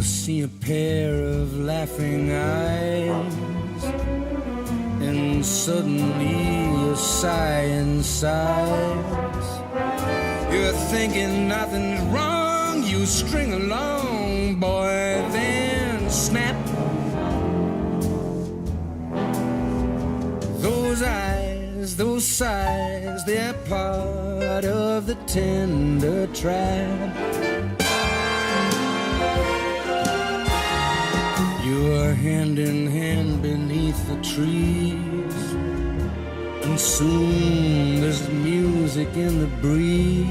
see a pair of laughing eyes, and suddenly you sigh inside. You're thinking nothing's wrong, you string along, boy, then snap. Those eyes, those sighs, they're part of the tender trap. You're hand in hand beneath the trees, and soon there's music in the breeze.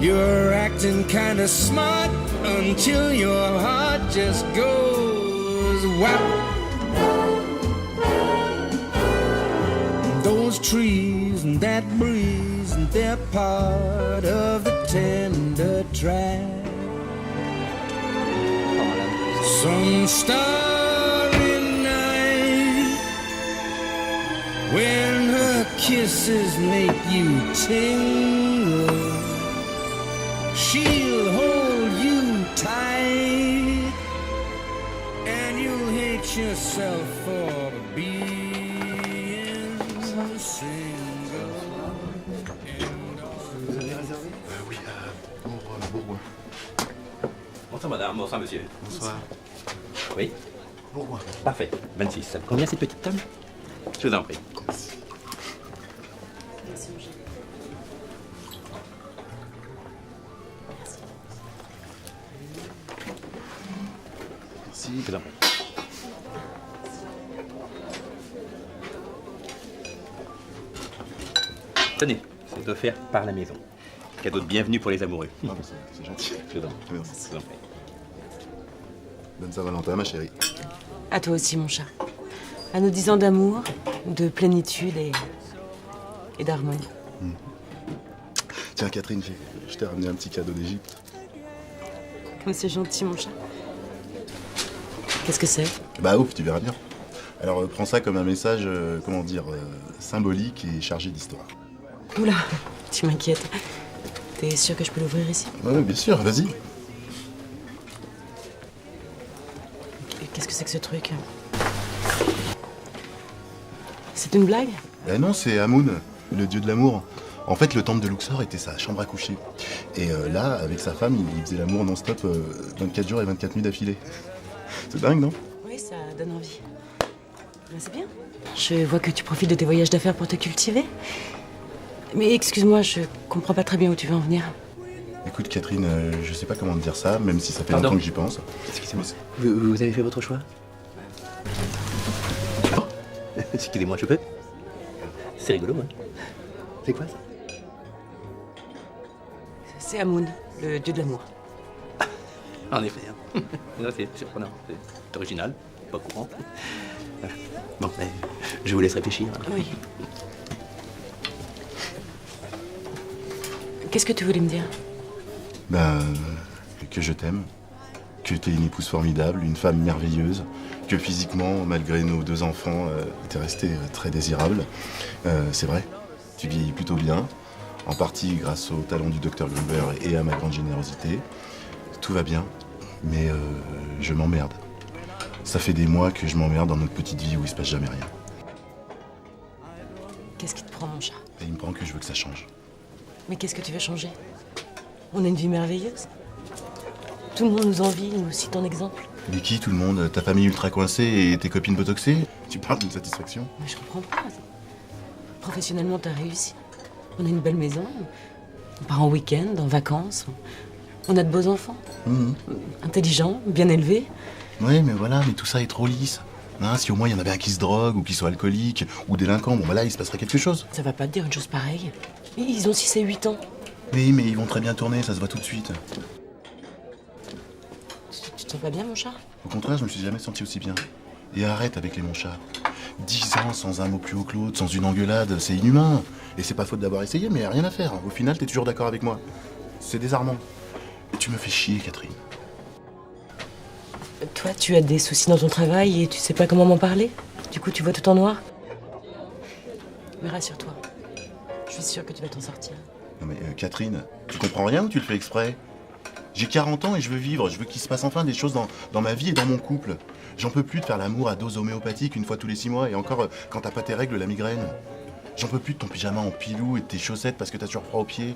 You're acting kinda smart until your heart just goes whap. Those trees and that breeze, and they're part of the tender track. Some starry night, when her kisses make you tingle, she'll hold you tight, and you'll hate yourself for being single. Vous avez réservé? Oui, pour Bourgoin. Bonsoir madame, bonsoir monsieur. Bonsoir. Oui? Bourgoin. Parfait, 26. Ça vous convient cette petite table? Je vous en prie. Merci. Merci, je vous en prie. Tenez, c'est offert par la maison. Cadeau de bienvenue pour les amoureux. Ah, bah, c'est gentil. Je vous en prie. Merci. Je vous en prie. Bonne Saint-Valentin, ma chérie. À toi aussi, mon chat. À nos 10 ans d'amour, de plénitude et d'harmonie. Tiens, Catherine, je t'ai ramené un petit cadeau d'Égypte. Oh, c'est gentil, mon chat. Qu'est-ce que c'est? Bah ouf, tu verras bien. Alors prends ça comme un message, symbolique et chargé d'histoire. Oula, tu m'inquiètes. T'es sûr que je peux l'ouvrir ici? Ouais, bien sûr, vas-y. Qu'est-ce que c'est que ce truc? C'est une blague? Eh non, c'est Amun, le dieu de l'amour. En fait, le temple de Luxor était sa chambre à coucher. Et là, avec sa femme, il faisait l'amour non-stop 24 jours et 24 nuits d'affilée. C'est dingue, non? Oui, ça donne envie. Ben, c'est bien. Je vois que tu profites de tes voyages d'affaires pour te cultiver. Mais excuse-moi, je comprends pas très bien où tu veux en venir. Écoute, Catherine, je sais pas comment te dire ça, même si ça fait Pardon. longtemps que j'y pense. Excusez-moi. Vous avez fait votre choix? Oh. Excusez-moi, je peux? C'est rigolo, hein? C'est quoi ça? C'est Amun, le dieu de l'amour. En effet. Hein. Non, c'est surprenant. C'est original, pas courant. Bon, mais je vous laisse réfléchir. Oui. Qu'est-ce que tu voulais me dire? Ben, que je t'aime, que t'es une épouse formidable, une femme merveilleuse, que physiquement, malgré nos 2 enfants, t'es restée très désirable. C'est vrai, tu vieillis plutôt bien, en partie grâce au talent du docteur Gruber et à ma grande générosité. Tout va bien, mais je m'emmerde. Ça fait des mois que je m'emmerde dans notre petite vie où il se passe jamais rien. Qu'est-ce qui te prend, mon chat? Et il me prend que je veux que ça change. Mais qu'est-ce que tu veux changer? On a une vie merveilleuse. Tout le monde nous envie, nous cite en exemple. Mais qui, tout le monde? Ta famille ultra coincée et tes copines botoxées? Tu parles d'une satisfaction? Mais je comprends pas. Professionnellement, t'as réussi. On a une belle maison. On part en week-end, en vacances. On a de beaux enfants. Intelligents, bien élevés. Ouais, mais voilà, mais tout ça est trop lisse. Hein, si au moins il y en avait un qui se drogue, ou qui soit alcoolique, ou délinquant, bon bah là, il se passerait quelque chose. Ça va pas te dire une chose pareille. Ils ont 6 et 8 ans. Oui, mais ils vont très bien tourner, ça se voit tout de suite. Tu te sens pas bien, mon chat? Au contraire, je me suis jamais senti aussi bien. Et arrête avec les monchats. 10 ans sans un mot plus haut que l'autre, sans une engueulade, c'est inhumain. Et c'est pas faute d'avoir essayé, mais rien à faire. Au final, t'es toujours d'accord avec moi. C'est désarmant. Et tu me fais chier, Catherine. Toi, tu as des soucis dans ton travail et tu sais pas comment m'en parler? Du coup, tu vois tout en noir? Mais rassure-toi, je suis sûre que tu vas t'en sortir. Non mais Catherine, tu comprends rien ou tu le fais exprès? J'ai 40 ans et je veux vivre, je veux qu'il se passe enfin des choses dans ma vie et dans mon couple. J'en peux plus de faire l'amour à dose homéopathique une fois tous les 6 mois et encore quand t'as pas tes règles, la migraine. J'en peux plus de ton pyjama en pilou et de tes chaussettes parce que t'as toujours froid aux pieds.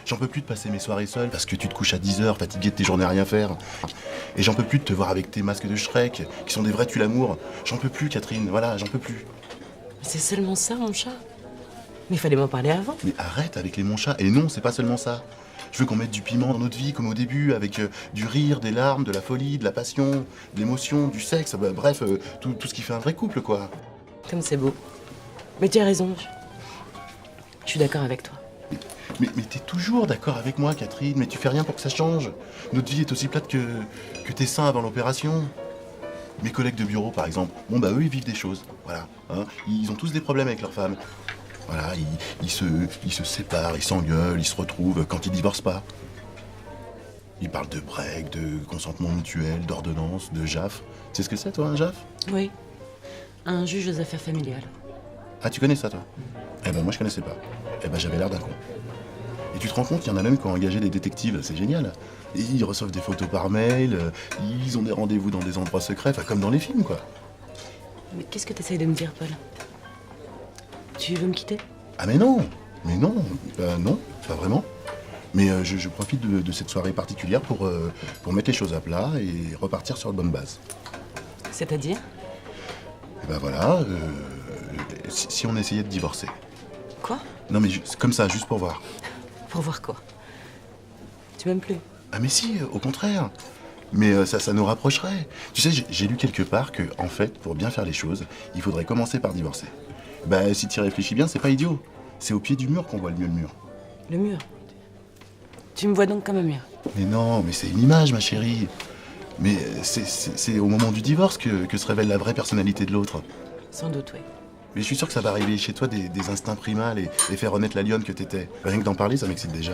J'en peux plus de passer mes soirées seul parce que tu te couches à 10h fatigué de tes journées à rien faire. Et j'en peux plus de te voir avec tes masques de Shrek qui sont des vrais tue-l'amour. J'en peux plus Catherine, voilà, j'en peux plus. C'est seulement ça, mon chat. Mais il fallait m'en parler avant. Mais arrête avec les mon chats. Et non, c'est pas seulement ça. Je veux qu'on mette du piment dans notre vie comme au début, avec du rire, des larmes, de la folie, de la passion, de l'émotion, du sexe, bref, tout ce qui fait un vrai couple, quoi. Comme c'est beau. Mais tu as raison. Je suis d'accord avec toi. Mais t'es toujours d'accord avec moi, Catherine, mais tu fais rien pour que ça change. Notre vie est aussi plate que tes seins avant l'opération. Mes collègues de bureau, par exemple, bon bah eux, ils vivent des choses, voilà. Hein. Ils ont tous des problèmes avec leurs femmes. Voilà, ils se séparent, ils s'engueulent, ils se retrouvent quand ils divorcent pas. Ils parlent de break, de consentement mutuel, d'ordonnance, de JAF. Tu sais ce que c'est, toi, un JAF? Oui. Un juge aux affaires familiales. Ah, tu connais ça, toi? Eh ben, moi, je connaissais pas. Eh ben, j'avais l'air d'un con. Et tu te rends compte, il y en a même qui ont engagé des détectives, c'est génial. Et ils reçoivent des photos par mail, ils ont des rendez-vous dans des endroits secrets, enfin, comme dans les films, quoi. Mais qu'est-ce que tu essayes de me dire, Paul? Tu veux me quitter? Ah mais non, non, pas vraiment. Mais je profite de cette soirée particulière pour mettre les choses à plat et repartir sur de bonnes bases. C'est-à-dire? Et ben voilà, si on essayait de divorcer. Quoi? Non mais comme ça, juste pour voir. Pour voir quoi? Tu m'aimes plus? Ah mais si, au contraire. Mais ça nous rapprocherait. Tu sais, j'ai lu quelque part que, en fait, pour bien faire les choses, il faudrait commencer par divorcer. Bah si tu y réfléchis bien, c'est pas idiot. C'est au pied du mur qu'on voit le mieux le mur. Le mur? Tu me vois donc comme un mur? Mais non, mais c'est une image, ma chérie. Mais c'est au moment du divorce que se révèle la vraie personnalité de l'autre. Sans doute, oui. Mais je suis sûr que ça va réveiller chez toi des instincts primals et faire renaître la lionne que t'étais. Rien que d'en parler, ça m'excite déjà.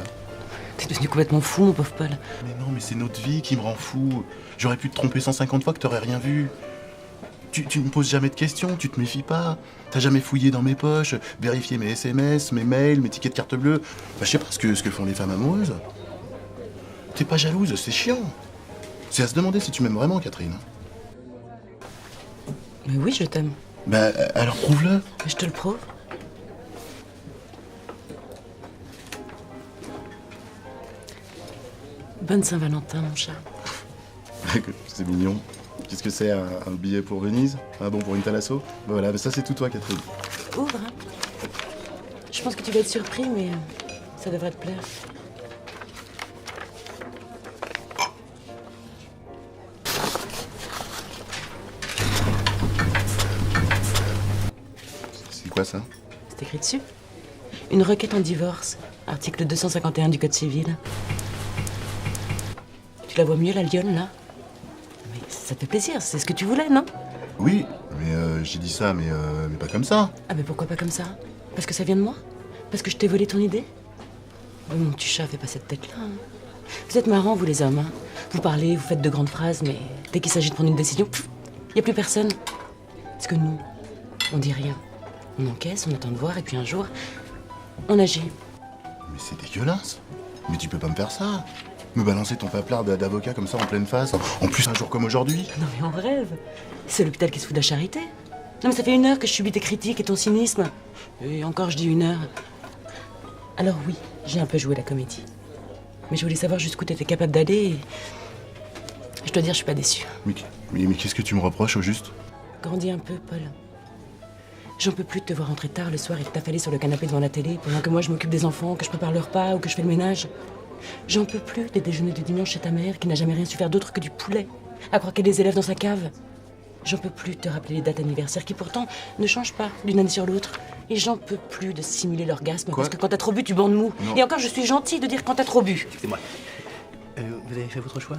T'es devenu complètement fou, mon pauvre Paul. Mais non, mais c'est notre vie qui me rend fou. J'aurais pu te tromper 150 fois que t'aurais rien vu. Tu me poses jamais de questions, tu te méfies pas. T'as jamais fouillé dans mes poches, vérifié mes SMS, mes mails, mes tickets de carte bleue. Enfin, je sais pas ce que font les femmes amoureuses. T'es pas jalouse, c'est chiant. C'est à se demander si tu m'aimes vraiment, Catherine. Mais oui, je t'aime. Bah, alors prouve-le. Je te le prouve. Bonne Saint-Valentin, mon chat. C'est mignon. Qu'est-ce que c'est, un billet pour Venise? Un bon pour une thalasso? Bah voilà, bah ça c'est tout toi, Catherine. Ouvre, hein. Je pense que tu vas être surpris, mais ça devrait te plaire. C'est quoi ça? C'est écrit dessus. Une requête en divorce, article 251 du Code civil. Tu la vois mieux, la lionne, là? Mais ça te fait plaisir, c'est ce que tu voulais, non? Oui, mais j'ai dit ça, mais pas comme ça. Ah, mais pourquoi pas comme ça? Parce que ça vient de moi? Parce que je t'ai volé ton idée? Oh, mon petit chat, fais pas cette tête-là. Hein. Vous êtes marrants, vous les hommes. Hein. Vous parlez, vous faites de grandes phrases, mais dès qu'il s'agit de prendre une décision, y a plus personne. Parce que nous, on dit rien. On encaisse, on attend de voir, et puis un jour, on agit. Mais c'est dégueulasse. Mais tu peux pas me faire ça. Me balancer ton paplard d'avocat comme ça en pleine face. En plus, un jour comme aujourd'hui. Non mais on rêve. C'est l'hôpital qui se fout de la charité. Non mais ça fait 1 heure que je subis tes critiques et ton cynisme. Et encore, je dis 1 heure. Alors oui, j'ai un peu joué la comédie. Mais je voulais savoir jusqu'où t'étais capable d'aller et... Je dois dire, je suis pas déçue. Mais qu'est-ce que tu me reproches au juste? Grandis un peu, Paul. J'en peux plus de te voir rentrer tard le soir et de t'affaler sur le canapé devant la télé pendant que moi je m'occupe des enfants, que je prépare le repas ou que je fais le ménage. J'en peux plus des déjeuners du dimanche chez ta mère qui n'a jamais rien su faire d'autre que du poulet, à croire qu'elle a des élèves dans sa cave. J'en peux plus de te rappeler les dates anniversaires qui pourtant ne changent pas d'une année sur l'autre. Et j'en peux plus de simuler l'orgasme parce que quand t'as trop bu, tu bandes mou. Non. Et encore, je suis gentille de dire quand t'as trop bu. Excusez-moi. Vous avez fait votre choix?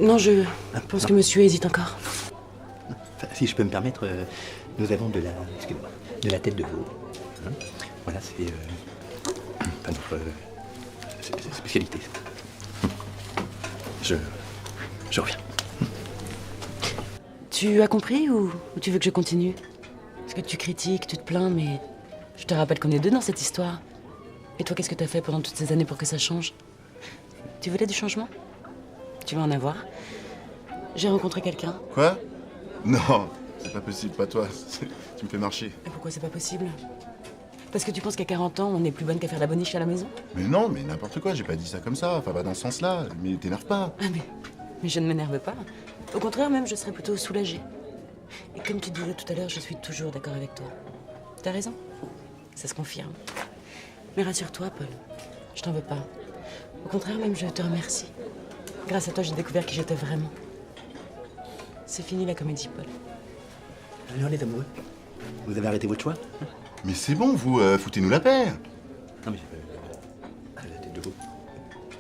Non, je pense que monsieur hésite encore. Enfin, si je peux me permettre, nous avons de la tête de veau. Hein, voilà, c'est pas notre spécialité. Je reviens. Tu as compris ou tu veux que je continue? Parce que tu critiques, tu te plains, mais je te rappelle qu'on est deux dans cette histoire. Et toi, qu'est-ce que t'as fait pendant toutes ces années pour que ça change? Tu voulais du changement? Tu vas en avoir. J'ai rencontré quelqu'un. Quoi? Non, c'est pas possible, pas toi. Tu me fais marcher. Et pourquoi c'est pas possible? Parce que tu penses qu'à 40 ans, on est plus bonne qu'à faire la boniche à la maison? Mais non, mais n'importe quoi, j'ai pas dit ça comme ça. Enfin, pas dans ce sens-là. Mais t'énerve pas. Ah mais je ne m'énerve pas. Au contraire, même, je serais plutôt soulagée. Et comme tu disais tout à l'heure, je suis toujours d'accord avec toi. T'as raison. Ça se confirme. Mais rassure-toi, Paul. Je t'en veux pas. Au contraire, même, je te remercie. Grâce à toi, j'ai découvert qui j'étais vraiment. C'est fini la comédie, Paul. Alors les amoureux, vous avez arrêté votre choix? Mais c'est bon, vous, foutez-nous la paix. Non mais la tête de veau.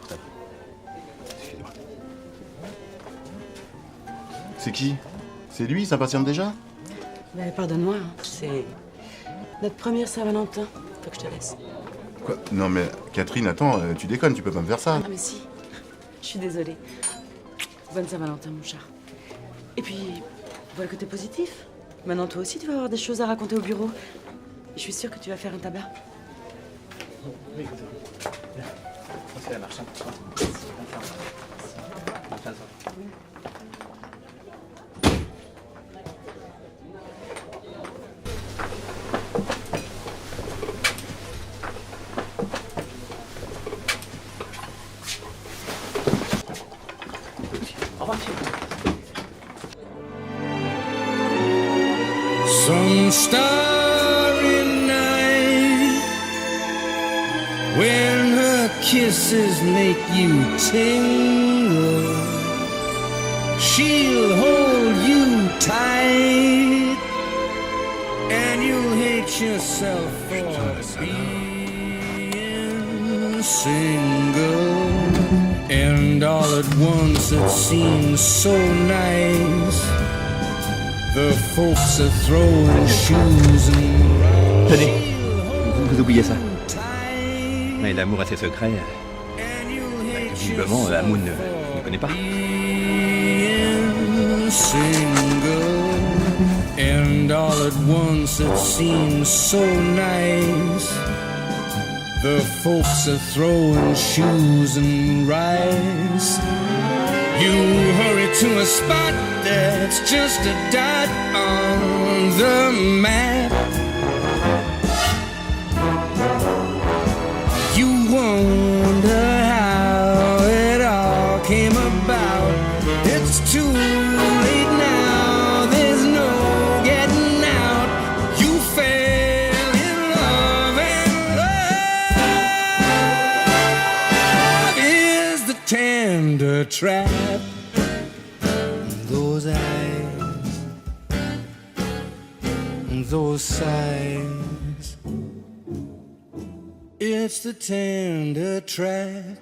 Ça va. Excusez-moi. C'est qui? C'est lui, ça patiente déjà? Ben, pardonne-moi, hein. C'est notre première Saint-Valentin. Faut que je te laisse. Quoi? Non mais, Catherine, attends, tu déconnes, tu peux pas me faire ça. Ah mais si. Je suis désolée. Bonne Saint-Valentin, mon chat. Et puis, vois le côté positif. Maintenant, toi aussi, tu vas avoir des choses à raconter au bureau. Je suis sûre que tu vas faire un tabac. Oui, écoutez. Là, c'est la marche. Au revoir, monsieur. Some starry night when her kisses make you tingle, she'll hold you tight and you'll hate yourself for being single. And all at once it seems so nice. The folks are throwing shoes and Tenez, vous oubliez ça. Mais l'amour a ses secrets. Visiblement, Amoun ne connaît pas. single, and all at once it seems so nice. The folks are throwing shoes and rice. You hurry to a spot that's just a dot on the map. You wonder how it all came about. It's too late now, there's no getting out. You fell in love, and love is the tender trap. Those eyes, those sighs, it's the tender track.